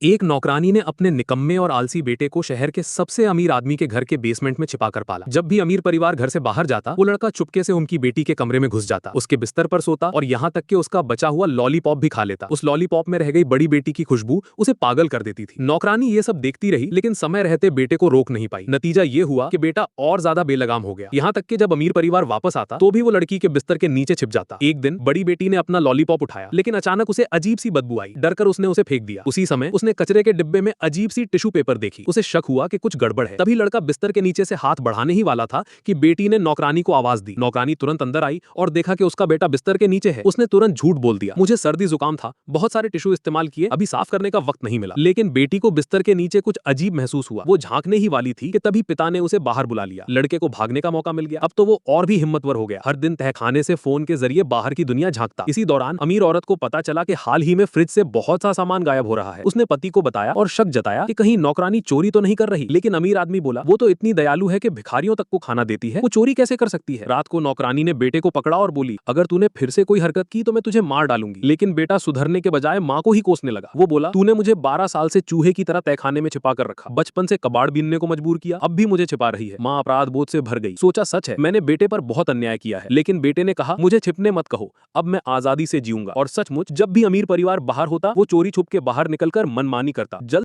एक नौकरानी ने अपने निकम्मे और आलसी बेटे को शहर के सबसे अमीर आदमी के घर के बेसमेंट में छिपा कर पाला। जब भी अमीर परिवार घर से बाहर जाता, वो लड़का चुपके से उनकी बेटी के कमरे में घुस जाता, उसके बिस्तर पर सोता और यहाँ तक कि उसका बचा हुआ लॉलीपॉप भी खा लेता। उस लॉलीपॉप में रह गई बड़ी बेटी की खुशबू उसे पागल कर देती थी। नौकरानी ये सब देखती रही, लेकिन समय रहते बेटे को रोक नहीं पाई। नतीजा ये हुआ कि बेटा और ज्यादा बेलगाम हो गया। यहाँ तक कि जब अमीर परिवार वापस आता तो भी वो लड़की के बिस्तर के नीचे छिप जाता। एक दिन बड़ी बेटी ने अपना लॉलीपॉप उठाया, लेकिन अचानक उसे अजीब सी बदबू आई। डरकर उसने उसे फेंक दिया। उसी समय उसने कचरे के डिब्बे में अजीब सी टिश्यू पेपर देखी। उसे शक हुआ कि कुछ गड़बड़ है। तभी लड़का बिस्तर के नीचे से हाथ बढ़ाने ही वाला था कि बेटी ने नौकरानी को आवाज दी। नौकरानी तुरंत अंदर आई और देखा कि उसका बेटा बिस्तर के नीचे है। उसने तुरंत झूठ बोल दिया, मुझे सर्दी जुकाम था, बहुत सारे टिश्यू इस्तेमाल किए, अभी साफ करने का वक्त नहीं मिला। लेकिन बेटी को बिस्तर के नीचे कुछ अजीब महसूस हुआ। वो झांकने ही वाली थी कि तभी पिता ने उसे बाहर बुला लिया। लड़के को भागने का मौका मिल गया। अब तो वो और भी हिम्मतवर हो गया। हर दिन तहखाने से फोन के जरिए बाहर की दुनिया झांकता। इसी दौरान अमीर औरत को पता चला कि हाल ही में फ्रिज से बहुत सा सामान गायब हो रहा है। उसने पति को बताया और शक जताया कि कहीं नौकरानी चोरी तो नहीं कर रही। लेकिन अमीर आदमी बोला, वो तो इतनी दयालु है कि भिखारियों तक को खाना देती है, वो चोरी कैसे कर सकती है। रात को नौकरानी ने बेटे को पकड़ा और बोली, अगर तूने फिर से कोई हरकत की तो मैं तुझे मार डालूंगी। लेकिन बेटा सुधरने के बजाय माँ को ही कोसने लगा। वो बोला, तूने मुझे 12 साल से चूहे की तरह तहखाने में छिपा कर रखा, बचपन से कबाड़ बीनने को मजबूर किया, अब भी मुझे छिपा रही है। माँ अपराध बोध से भर गई। सोचा सच है, मैंने बेटे पर बहुत अन्याय किया है। लेकिन बेटे ने कहा, मुझे छिपने मत कहो, अब मैं आजादी से जीऊंगा। और सचमुच जब भी अमीर परिवार बाहर होता, वो चोरी छुप के बाहर निकलकर मनमानी करता।